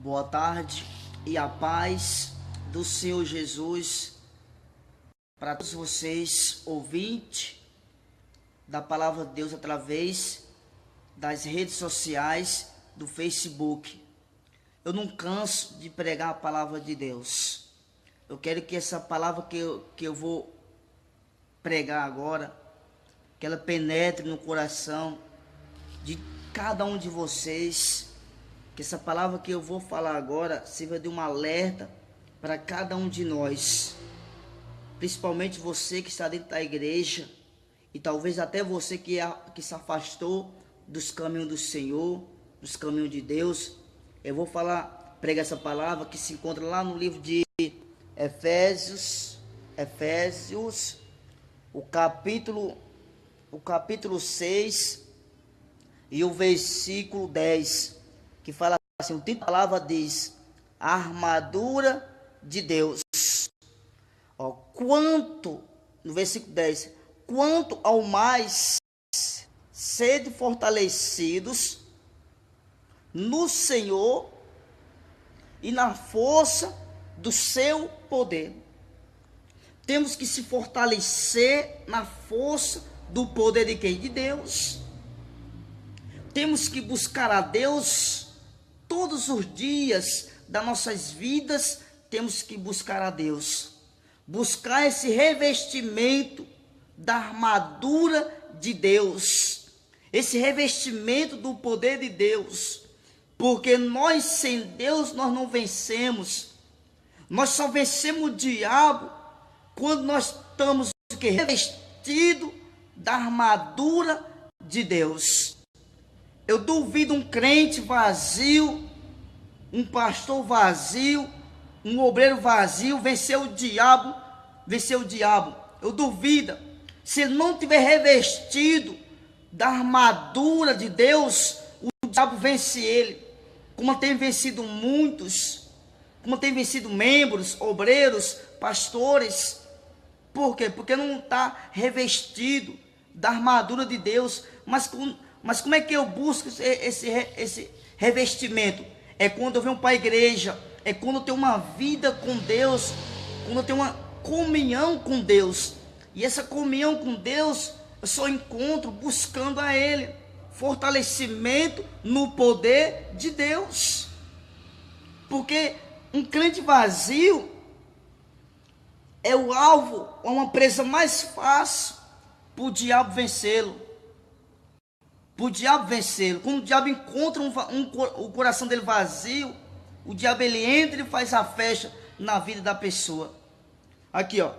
Boa tarde e a paz do Senhor Jesus para todos vocês, ouvintes da Palavra de Deus através das redes sociais, do Facebook. Eu não canso de pregar a Palavra de Deus. Eu quero que essa palavra que eu vou pregar agora, que ela penetre no coração de cada um de vocês, que essa palavra que eu vou falar agora sirva de um alerta para cada um de nós, principalmente você que está dentro da igreja e talvez até você que se afastou dos caminhos do Senhor, dos caminhos de Deus. Eu vou pregar essa palavra que se encontra lá no livro de Efésios, o capítulo 6 e o versículo 10, que fala assim, o título da palavra diz, a armadura de Deus. No versículo 10, quanto ao mais, sede fortalecidos no Senhor e na força do seu poder. Temos que se fortalecer na força do poder de quem? De Deus. Temos que buscar a Deus todos os dias das nossas vidas. Temos que buscar a Deus, buscar esse revestimento da armadura de Deus, esse revestimento do poder de Deus, porque nós sem Deus nós não vencemos. Nós só vencemos o diabo quando nós estamos revestidos da armadura de Deus. Eu duvido um crente vazio, um pastor vazio, um obreiro vazio vencer o diabo. Eu duvido. Se ele não tiver revestido da armadura de Deus, o diabo vence ele, como tem vencido muitos, como tem vencido membros, obreiros, pastores. Por quê? Porque não está revestido da armadura de Deus. Mas como é que eu busco esse revestimento? É quando eu venho para a igreja, é quando eu tenho uma vida com Deus, quando eu tenho uma comunhão com Deus. E essa comunhão com Deus eu só encontro buscando a Ele, fortalecimento no poder de Deus. Porque um crente vazio é o alvo, é uma presa mais fácil para o diabo vencê-lo. Quando o diabo encontra o coração dele vazio, o diabo ele entra e faz a festa na vida da pessoa. Aqui ó,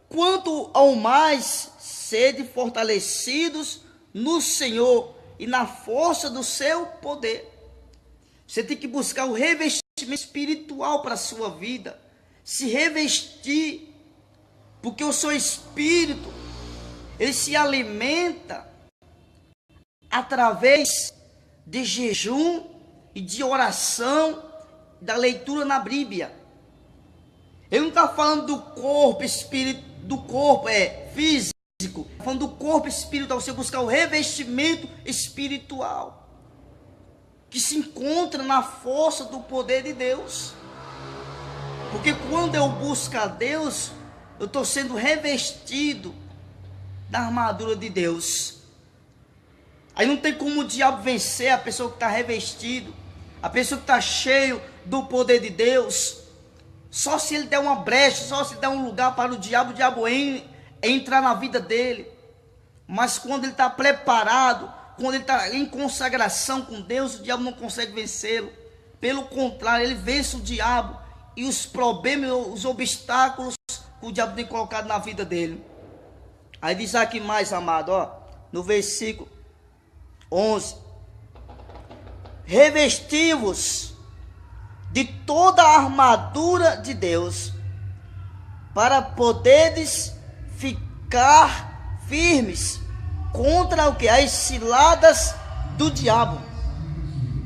quanto ao mais, sede fortalecidos no Senhor e na força do seu poder. Você tem que buscar o revestimento espiritual para a sua vida, se revestir, porque o seu espírito, ele se alimenta através de jejum e de oração, da leitura na Bíblia. Ele não está falando do corpo, espírito, do corpo físico, está falando do corpo espiritual. Você buscar o revestimento espiritual, que se encontra na força do poder de Deus. Porque quando eu busco a Deus, eu estou sendo revestido da armadura de Deus. Aí não tem como o diabo vencer a pessoa que está revestido, a pessoa que está cheio do poder de Deus. Só se ele der uma brecha, só se der um lugar para o diabo entrar na vida dele. Mas quando ele está preparado, quando ele está em consagração com Deus, o diabo não consegue vencê-lo. Pelo contrário, ele vence o diabo e os problemas, os obstáculos que o diabo tem colocado na vida dele. Aí diz aqui mais, amado, ó, no versículo 11: revesti-vos de toda a armadura de Deus, para poderes ficar firmes contra o que? As ciladas do diabo.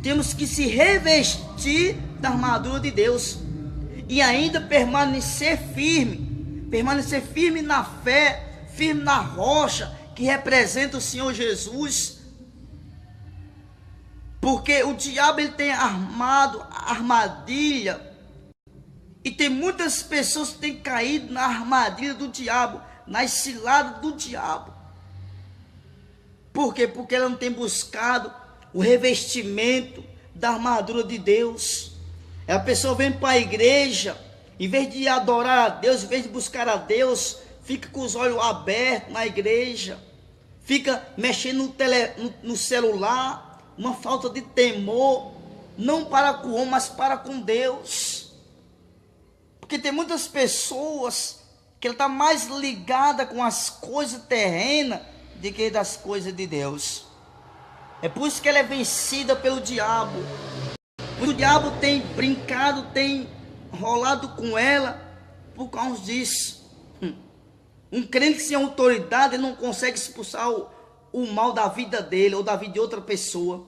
Temos que se revestir da armadura de Deus e ainda permanecer firme na fé, firme na rocha que representa o Senhor Jesus. Porque o diabo ele tem armado a armadilha. E tem muitas pessoas que têm caído na armadilha do diabo, nas ciladas do diabo. Por quê? Porque ela não tem buscado o revestimento da armadura de Deus. A pessoa vem para a igreja, em vez de adorar a Deus, em vez de buscar a Deus, fica com os olhos abertos na igreja, fica mexendo no celular, uma falta de temor, não para com o homem, mas para com Deus. Porque tem muitas pessoas que ela está mais ligada com as coisas terrenas do que das coisas de Deus. É por isso que ela é vencida pelo diabo. O diabo tem brincado, tem rolado com ela por causa disso. Um crente sem autoridade não consegue expulsar o mal da vida dele ou da vida de outra pessoa.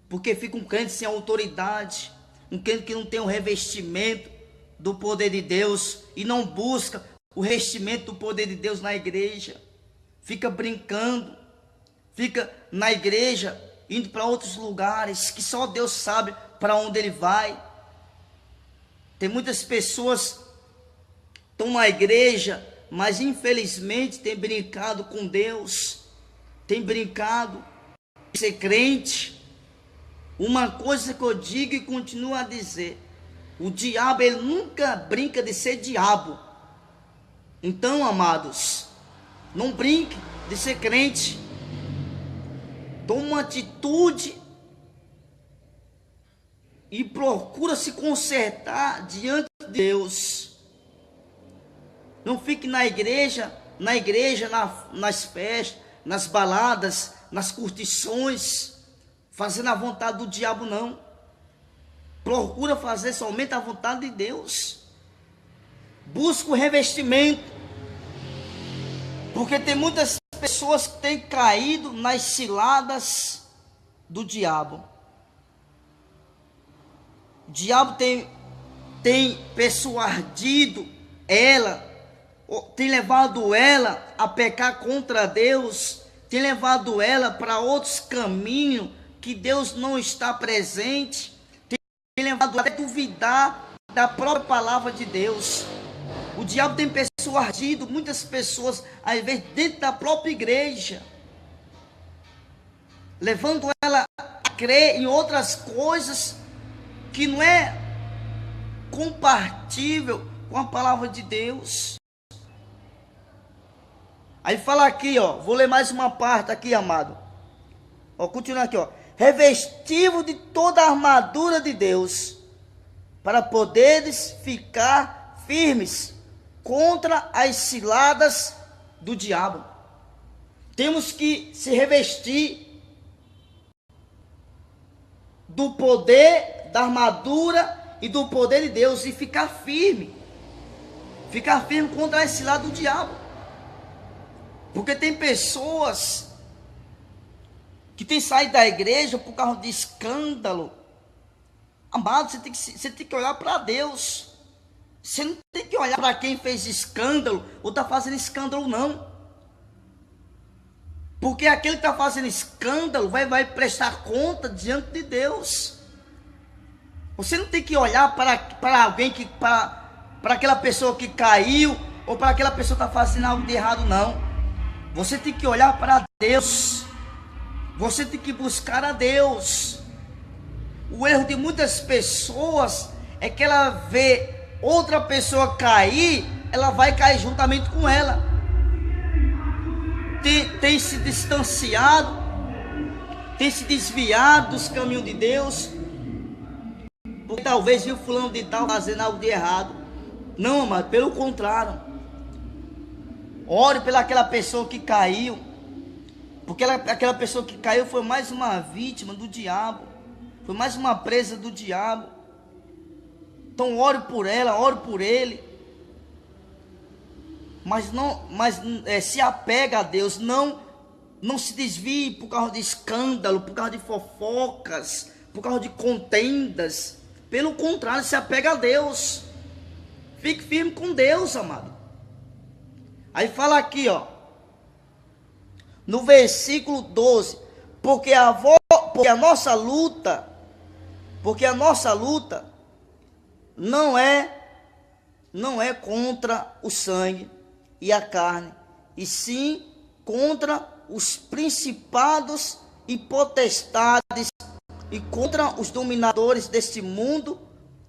Porque fica um crente sem autoridade, um crente que não tem o revestimento do poder de Deus e não busca o revestimento do poder de Deus na igreja. Fica brincando, fica na igreja indo para outros lugares que só Deus sabe para onde ele vai. Tem muitas pessoas que estão na igreja, mas infelizmente tem brincado com Deus, tem brincado de ser crente. Uma coisa que eu digo e continuo a dizer: o diabo ele nunca brinca de ser diabo. Então, amados, não brinque de ser crente. Toma uma atitude e procura se consertar diante de Deus. Não fique na igreja, nas festas, nas baladas, nas curtições, fazendo a vontade do diabo, não. Procura fazer somente a vontade de Deus. Busca o revestimento. Porque tem muitas pessoas que têm caído nas ciladas do diabo. O diabo tem persuadido ela, tem levado ela a pecar contra Deus, tem levado ela para outros caminhos que Deus não está presente, tem levado ela a duvidar da própria palavra de Deus. O diabo tem persuadido muitas pessoas, às vezes dentro da própria igreja, levando ela a crer em outras coisas que não é compatível com a palavra de Deus. Aí fala aqui, ó, vou ler mais uma parte aqui, amado. Ó, continua aqui, ó. Revestivo de toda a armadura de Deus, para poderes ficar firmes contra as ciladas do diabo. Temos que se revestir do poder, da armadura e do poder de Deus e ficar firme. Ficar firme contra as ciladas do diabo. Porque tem pessoas que têm saído da igreja por causa de escândalo. Amado, você tem que olhar para Deus. Você não tem que olhar para quem fez escândalo ou está fazendo escândalo, não. Porque aquele que está fazendo escândalo vai prestar conta diante de Deus. Você não tem que olhar para alguém, para aquela pessoa que caiu, ou para aquela pessoa que está fazendo algo de errado, não. Você tem que olhar para Deus. Você tem que buscar a Deus. O erro de muitas pessoas é que ela vê outra pessoa cair, ela vai cair juntamente com ela. Tem se distanciado, tem se desviado dos caminhos de Deus, porque talvez viu fulano de tal fazendo algo de errado. Não, amado, pelo contrário. Ore pelaquela pessoa que caiu, porque aquela pessoa que caiu foi mais uma vítima do diabo, foi mais uma presa do diabo. Então ore por ela, ore por ele, mas se apega a Deus, não se desvie por causa de escândalo, por causa de fofocas, por causa de contendas. Pelo contrário, se apega a Deus. Fique firme com Deus, amado. Aí fala aqui, ó, no versículo 12, porque a nossa luta não é contra o sangue e a carne, e sim contra os principados e potestades, e contra os dominadores deste mundo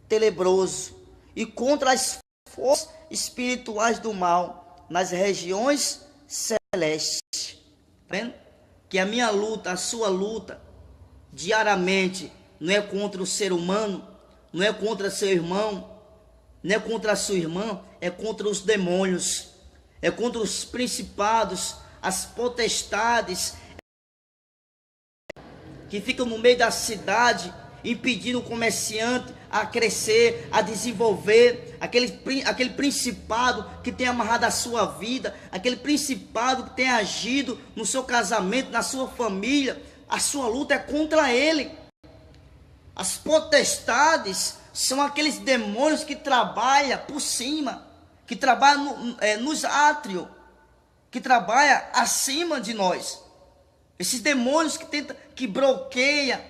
tenebroso, e contra as forças espirituais do mal nas regiões celestes. Tá vendo? Que a minha luta, a sua luta, diariamente, não é contra o ser humano, não é contra seu irmão, não é contra a sua irmã, é contra os demônios, é contra os principados, as potestades que ficam no meio da cidade, impedindo o comerciante a crescer, a desenvolver, aquele principado que tem amarrado a sua vida, aquele principado que tem agido no seu casamento, na sua família. A sua luta é contra ele. As potestades são aqueles demônios que trabalham por cima, que trabalham nos átrios, que trabalham acima de nós. Esses demônios que bloqueiam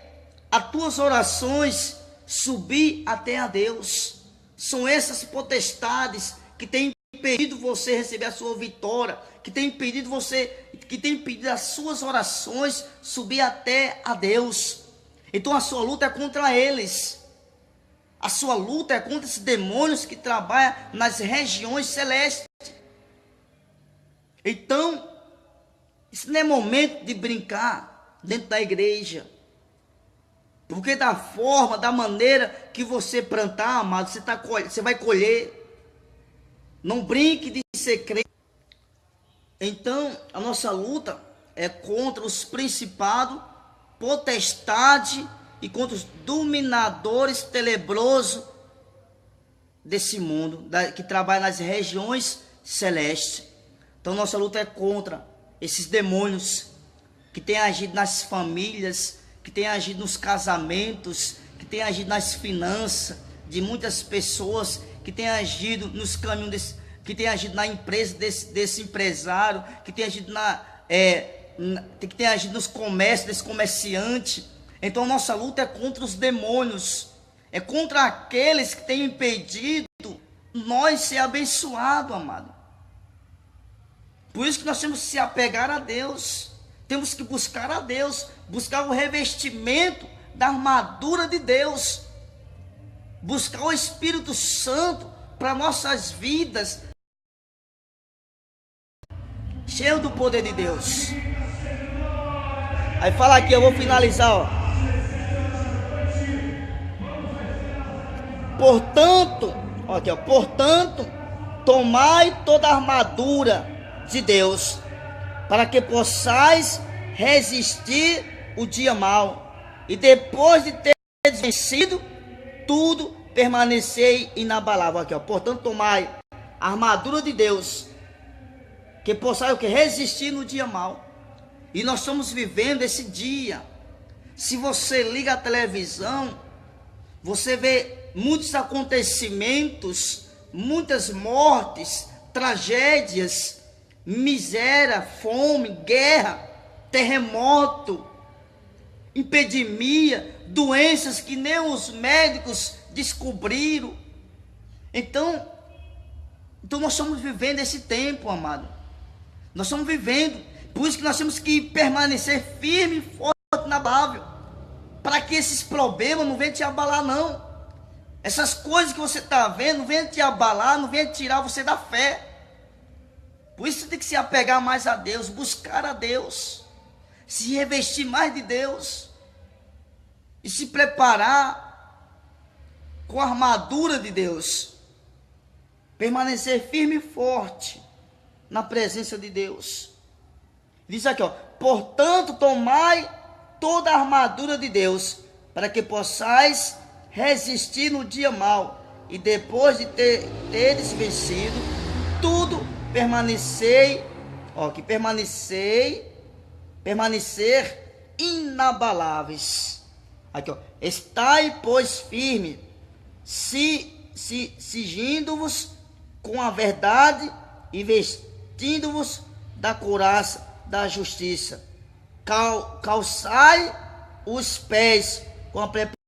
as tuas orações subir até a Deus. São essas potestades que têm impedido você receber a sua vitória, que têm impedido as suas orações subir até a Deus. Então a sua luta é contra eles. A sua luta é contra esses demônios que trabalham nas regiões celestes. Então, isso não é momento de brincar dentro da igreja. Porque da maneira que você plantar, amado, você vai colher. Não brinque de ser crente. Então, a nossa luta é contra os principados, potestade e contra os dominadores tenebrosos desse mundo, que trabalham nas regiões celestes. Então, nossa luta é contra esses demônios que têm agido nas famílias, que têm agido nos casamentos, que têm agido nas finanças de muitas pessoas, que têm agido nos caminhos que têm agido na empresa desse empresário, que têm agido que tem agido nos comércios desse comerciante. Então nossa luta é contra os demônios, é contra aqueles que têm impedido nós ser abençoados, amado. Por isso que nós temos que se apegar a Deus, temos que buscar a Deus, buscar o revestimento da armadura de Deus, buscar o Espírito Santo para nossas vidas, cheio do poder de Deus. Aí fala aqui, eu vou finalizar, ó. Portanto, tomai toda a armadura de Deus, para que possais resistir o dia mau, e depois de ter vencido tudo, permanecei inabalável. Aqui, ó. Portanto, tomai a armadura de Deus, que possais resistir no dia mau. E nós estamos vivendo esse dia. Se você liga a televisão, você vê muitos acontecimentos, muitas mortes, tragédias, miséria, fome, guerra, terremoto, epidemia, doenças que nem os médicos descobriram. Então nós estamos vivendo esse tempo, amado. Nós estamos vivendo. Por isso que nós temos que permanecer firme e forte na palavra, para que esses problemas não venham te abalar, não. Essas coisas que você está vendo não venham te abalar, não venham tirar você da fé. Por isso você tem que se apegar mais a Deus, buscar a Deus, se revestir mais de Deus e se preparar com a armadura de Deus, permanecer firme e forte na presença de Deus. Diz aqui, ó: portanto, tomai toda a armadura de Deus, para que possais resistir no dia mau, e depois de teres vencido tudo, permanecer inabaláveis. Aqui, ó: estai, pois, firme, cingindo-vos com a verdade e vestindo-vos da couraça da justiça. Calçai os pés com a